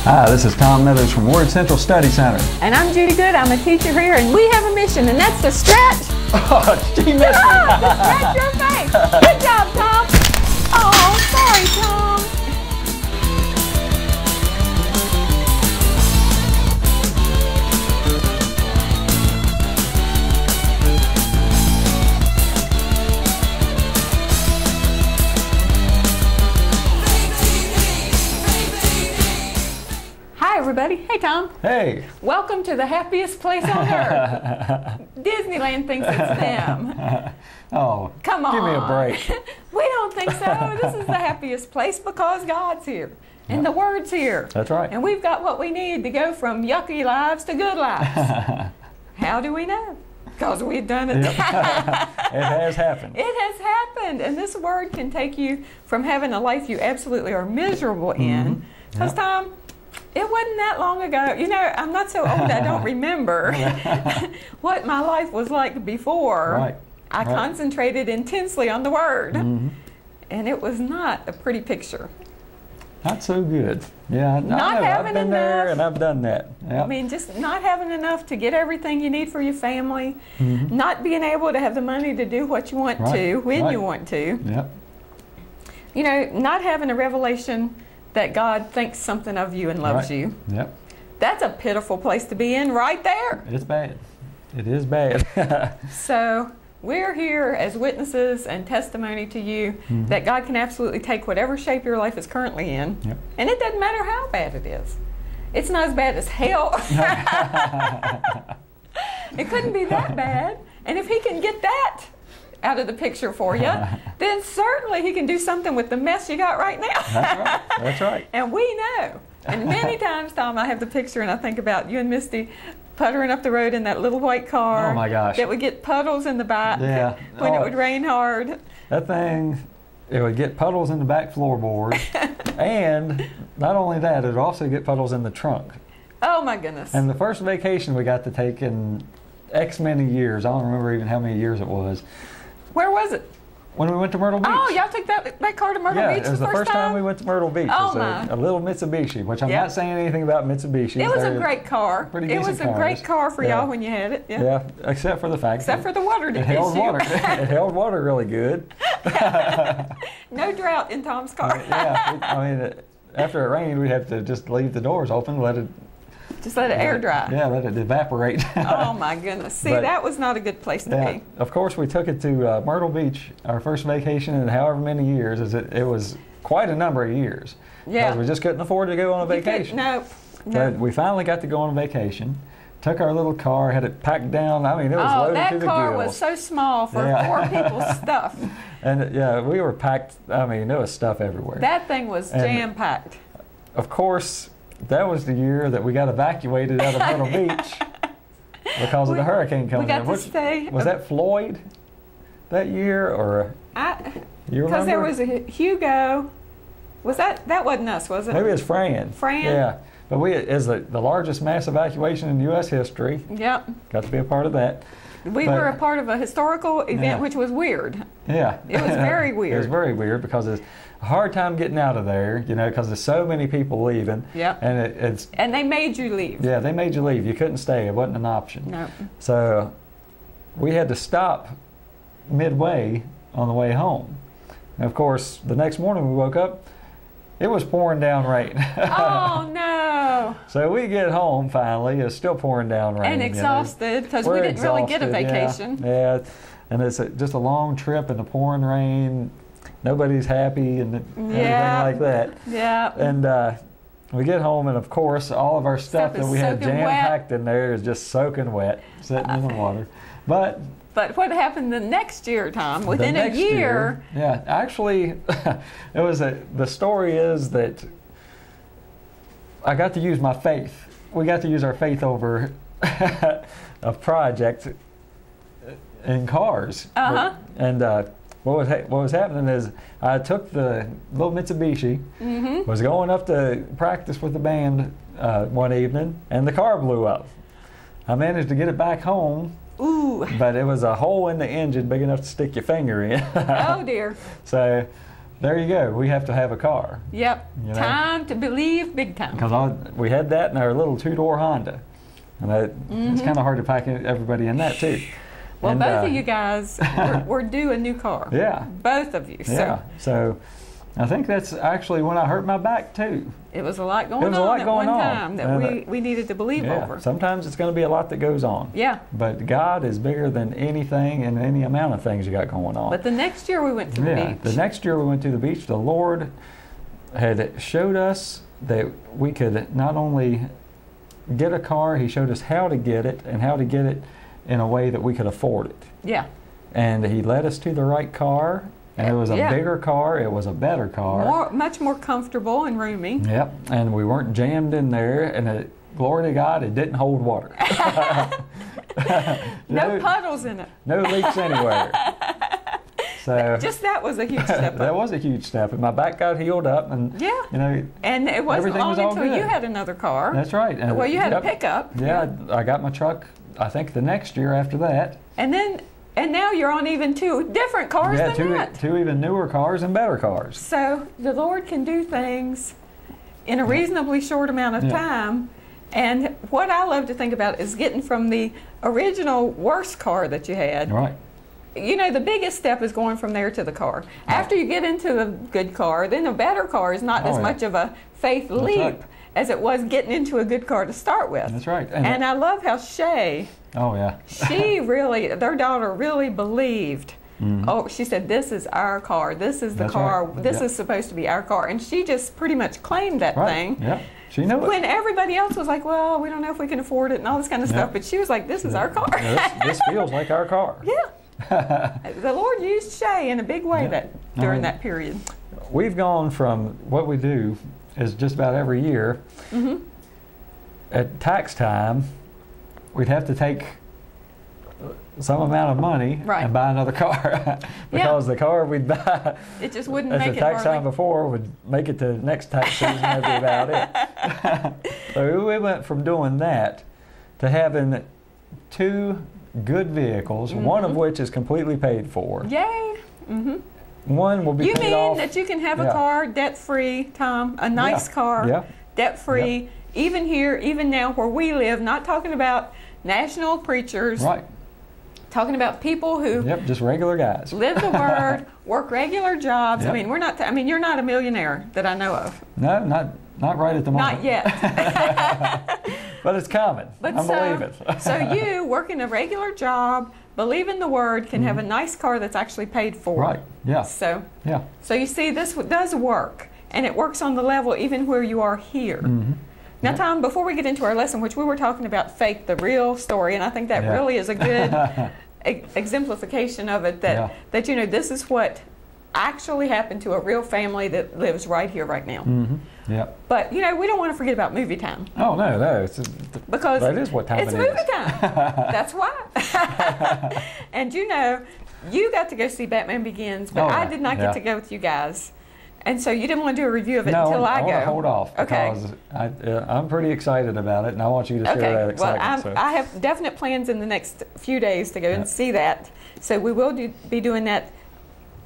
Hi, this is Tom Mithers from Word Central Study Center. And I'm Judy Good. I'm a teacher here, and we have a mission, and that's to stretch. Oh, she missed me. To stretch your faith. Good job, Tom. Oh, sorry, Tom. Hi, everybody. Hey, Tom. Hey. Welcome to the happiest place on earth. Disneyland thinks it's them. Oh, come on. Give me a break. We don't think so. This is the happiest place because God's here. And the Word's here. That's right. And we've got what we need to go from yucky lives to good lives. How do we know? Because we've done it. Yep. It has happened. It has happened. And this Word can take you from having a life you absolutely are miserable in. Because, Tom, it wasn't that long ago. You know, I'm not so old I don't remember what my life was like before. Right. I concentrated intensely on the Word. And it was not a pretty picture. Not so good. Yeah, I've been there and I've done that. Yep. I mean, just not having enough to get everything you need for your family, not being able to have the money to do what you want to, when you want to. Yep. You know, not having a revelation that God thinks something of you and loves you. Yep. That's a pitiful place to be in right there. It's bad. It is bad. So we're here as witnesses and testimony to you that God can absolutely take whatever shape your life is currently in, and it doesn't matter how bad it is. It's not as bad as hell. It couldn't be that bad. And if He can get that out of the picture for you, then certainly He can do something with the mess you got right now. That's right. That's right. And we know. And many times, Tom, I have the picture and I think about you and Misty puttering up the road in that little white car. Oh my gosh. That would get puddles in the back when it would rain hard. That thing, it would get puddles in the back floorboard. And not only that, it would also get puddles in the trunk. Oh my goodness. And the first vacation we got to take in X many years, I don't remember even how many years it was. Where was it? When we went to Myrtle Beach. Oh, y'all took that car to Myrtle Beach it was the first time we went to Myrtle Beach. Oh, it was a little Mitsubishi, which I'm not saying anything about Mitsubishi. It was a great car. It was a great car for y'all when you had it. Yeah, except for the fact except for the water issue. It held water. It held water really good. No drought in Tom's car. I mean, after it rained, we'd have to just leave the doors open, let it air dry. Yeah, let it evaporate. Oh my goodness. See, that was not a good place to be. Of course, we took it to Myrtle Beach, our first vacation in however many years. It was quite a number of years. Yeah. Because we just couldn't afford to go on a vacation. No. But we finally got to go on a vacation. Took our little car, had it packed down. I mean, it was loaded to the gills. That car was so small for 4 people's stuff. And we were packed. I mean, there was stuff everywhere. That thing was jam-packed. Of course, that was the year that we got evacuated out of Myrtle Beach because of the hurricane coming in. To stay. Was that Floyd that year, or you remember? Because there was a Hugo. Was that wasn't us, was it? Maybe it was Fran. Fran? Yeah. But as the largest mass evacuation in U.S. history. Yep. Got to be a part of that. We were a part of a historical event, which was weird. Yeah. It was very weird. It was very weird because it's a hard time getting out of there, because there's so many people leaving. Yeah. And they made you leave. Yeah, they made you leave. You couldn't stay. It wasn't an option. No. So we had to stop midway on the way home. And of course, the next morning we woke up, it was pouring down rain. Oh, no. So we get home finally. It's still pouring down rain. And exhausted because we didn't really get a vacation. Yeah. And it's just a long trip in the pouring rain. Nobody's happy and everything like that. Yeah. And we get home, and of course, all of our stuff that we had jam-packed in there is just soaking wet, sitting in the water. But what happened the next year, Tom? Within a year. Yeah, actually, the story is that I got to use my faith. We got to use our faith over a project in cars. And what was happening is I took the little Mitsubishi, was going up to practice with the band one evening, and the car blew up. I managed to get it back home. Ooh. But it was a hole in the engine big enough to stick your finger in. Oh dear. So there you go. We have to have a car. Yep. You know? Time to believe big time. Because we had that in our little 2-door Honda. And it's kind of hard to pack everybody in that too. Well, and, both of you guys were due a new car. Yeah. Both of you. Yeah. So I think that's actually when I hurt my back too. It was a lot going on at one time that we needed to believe over. Sometimes it's going to be a lot that goes on. Yeah. But God is bigger than anything and any amount of things you got going on. But the next year we went to the beach. The next year we went to the beach. The Lord had showed us that we could not only get a car, He showed us how to get it and how to get it in a way that we could afford it. Yeah. And He led us to the right car. And it was a bigger car. It was a better car. Much more comfortable and roomy. Yep. And we weren't jammed in there. And glory to God, it didn't hold water. No puddles in it. No leaks anywhere. So just that was a huge step. That was a huge step. And my back got healed up. And and it wasn't long until you had another car. That's right. And well, you had a pickup. Yeah, I got my truck. I think the next year after that. And now you're on even 2 different cars than that. 2 even newer cars and better cars. So the Lord can do things in a reasonably short amount of time. And what I love to think about is getting from the original worst car that you had. Right. You know, the biggest step is going from there to the car. Right. After you get into a good car, then a better car is not as much of a faith leap as it was getting into a good car to start with. That's right. And I love how Shay, she really, their daughter really believed. Oh, she said, this is our car. This is the car. Right. This is supposed to be our car. And she just pretty much claimed that thing. Yeah, she knew it. When everybody else was like, well, we don't know if we can afford it and all this kind of stuff. But she was like, this is our car. This feels like our car. Yeah. The Lord used Shay in a big way during that period. We've gone from what we do is just about every year. At tax time, we'd have to take some amount of money and buy another car because the car we'd buy it just wouldn't make at the tax time before would make it to next tax season. That'd be about it. So we went from doing that to having 2 good vehicles, one of which is completely paid for. Yay! One will be paid off. You mean that you can have a car debt-free, Tom? A nice car, debt-free, even here, even now where we live, not talking about national preachers. Right. Talking about people who just regular guys. Live the Word, work regular jobs. I mean, you're not a millionaire that I know of. No, not right at the moment. Not yet. But it's coming. I believe it. So you, working a regular job, believing the Word, can have a nice car that's actually paid for. Right, yeah. So you see, this does work. And it works on the level even where you are here. Now, Tom, before we get into our lesson, which we were talking about faith, the real story, and I think that really is a good exemplification of it, that you know, this is what actually happened to a real family that lives right here, right now. But, you know, we don't want to forget about movie time. Oh, no. Because that is what time it is. It's movie time. That's why. And, you know, you got to go see Batman Begins, but I did not get to go with you guys. And so you didn't want to do a review of it until I go. No, I want to hold off because I'm pretty excited about it, and I want you to share that excitement. Well, I have definite plans in the next few days to go and see that. So we will be doing that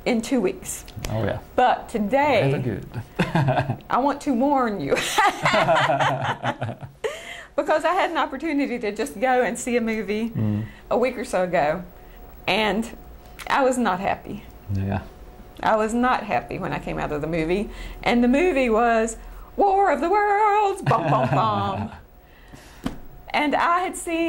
in 2 weeks. Oh, yeah. But today, good. I want to warn you. Because I had an opportunity to just go and see a movie a week or so ago, and I was not happy. Yeah. I was not happy when I came out of the movie. And the movie was War of the Worlds, bum, bum, bum. And I had seen